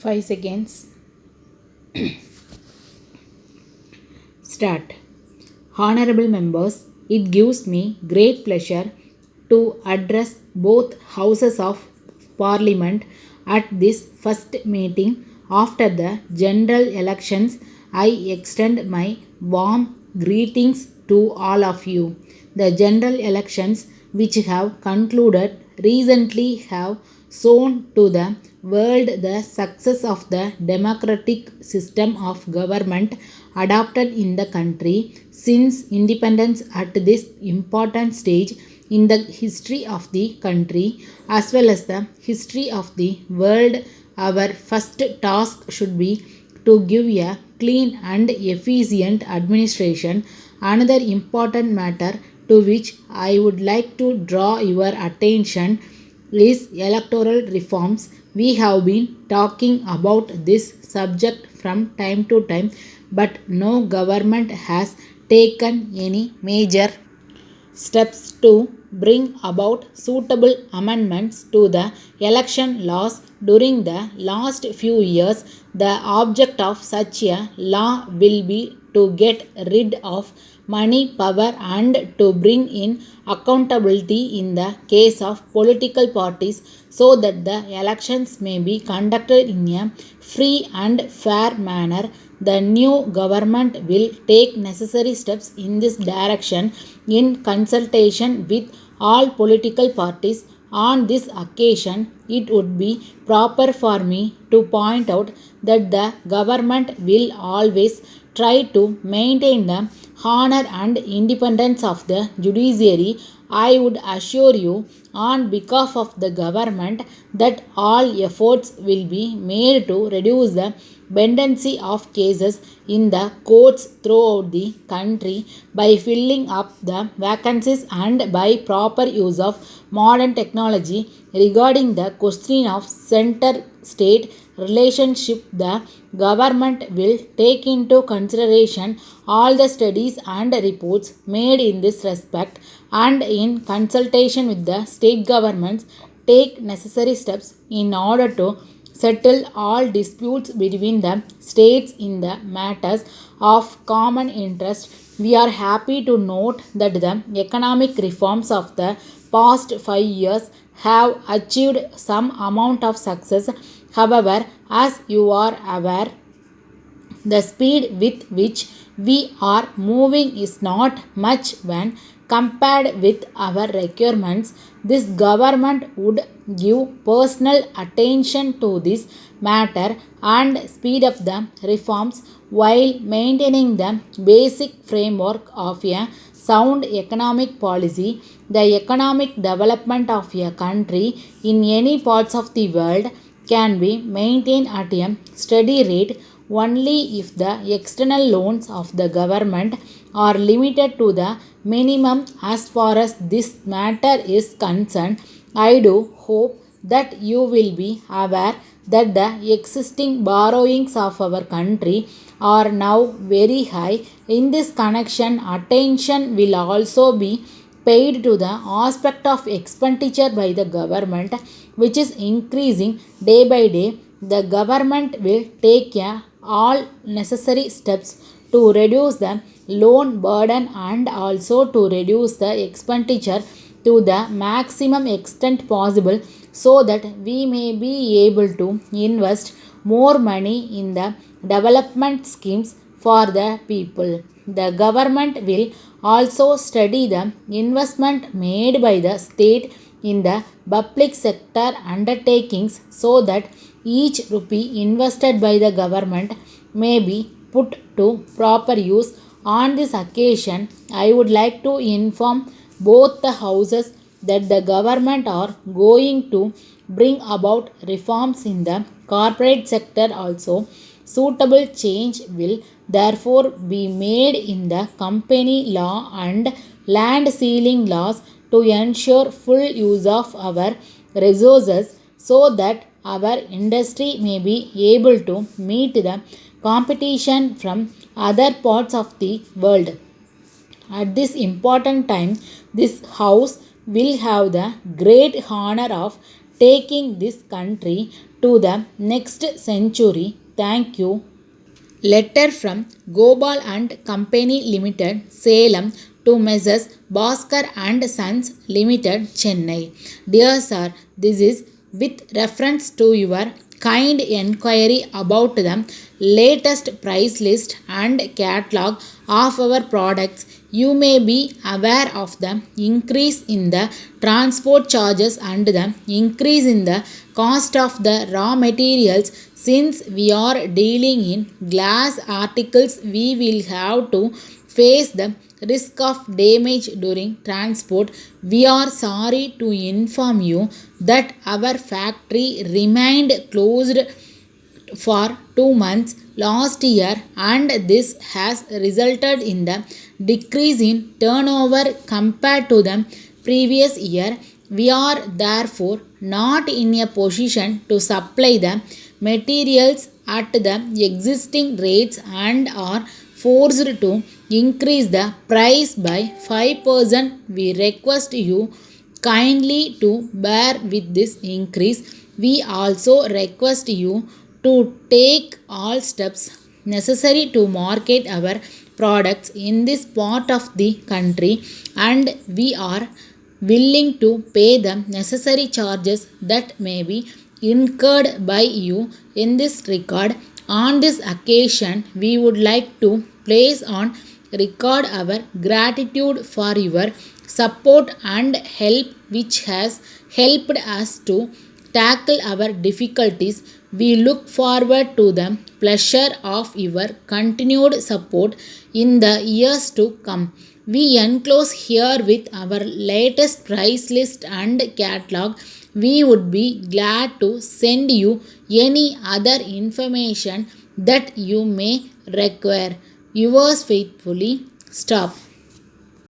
5 seconds. Start. Honorable members, it gives me great pleasure to address both houses of Parliament at this first meeting after the general elections. I extend my warm greetings to all of you. The general elections, which have concluded recently, have shown to the world the success of the democratic system of government adopted in the country since independence. At this important stage in the history of the country as well as the history of the world, our first task should be to give a clean and efficient administration. Another important matter to which I would like to draw your attention is electoral reforms. We have been talking about this subject from time to time, but no government has taken any major steps to bring about suitable amendments to the election laws during the last few years. The object of such a law will be to get rid of money power and to bring in accountability in the case of political parties so that the elections may be conducted in a free and fair manner. The new government will take necessary steps in this direction in consultation with all political parties. On this occasion, it would be proper for me to point out that the government will always try to maintain the honor and independence of the judiciary. I would assure you, on behalf of the government, that all efforts will be made to reduce the pendency of cases in the courts throughout the country by filling up the vacancies and by proper use of modern technology. Regarding the question of center state relationship, the government will take into consideration all the studies and reports made in this respect and in consultation with the state governments take necessary steps in order to settle all disputes between the states in the matters of common interest. We are happy to note that the economic reforms of the past 5 years have achieved some amount of success. However, as you are aware, the speed with which we are moving is not much when compared with our requirements. This government would give personal attention to this matter and speed up the reforms while maintaining the basic framework of a sound economic policy. The economic development of a country in any parts of the world can be maintained at a steady rate only if the external loans of the government are limited to the minimum. As far as this matter is concerned, I do hope that you will be aware that the existing borrowings of our country are now very high. In this connection, attention will also be paid to the aspect of expenditure by the government, which is increasing day by day. The government will take all necessary steps to reduce the loan burden and also to reduce the expenditure to the maximum extent possible so that we may be able to invest more money in the development schemes for the people. The government will also study the investment made by the state in the public sector undertakings so that each rupee invested by the government may be put to proper use. On this occasion, I would like to inform both the houses that the government are going to bring about reforms in the corporate sector also. Suitable change will therefore be made in the company law and land ceiling laws to ensure full use of our resources so that our industry may be able to meet the competition from other parts of the world. At this important time, this house will have the great honor of taking this country to the next century. Thank you. Letter from Gopal and Company Limited, Salem to Messrs. Bhaskar and Sons Limited, Chennai. Dear Sir, this is with reference to your kind enquiry about the latest price list and catalog of our products. You may be aware of the increase in the transport charges and the increase in the cost of the raw materials. Since we are dealing in glass articles, we will have to face the risk of damage during transport. We are sorry to inform you that our factory remained closed for 2 months last year, and this has resulted in the decrease in turnover compared to the previous year. We are therefore not in a position to supply the materials at the existing rates and are forced to increase the price by 5%. We request you kindly to bear with this increase. We also request you to take all steps necessary to market our products in this part of the country, and we are willing to pay the necessary charges that may be incurred by you in this regard. On this occasion, we would like to place on record our gratitude for your support and help, which has helped us to tackle our difficulties. We look forward to the pleasure of your continued support in the years to come. We enclose here with our latest price list and catalog. We would be glad to send you any other information that you may require. Yours faithfully, Stop.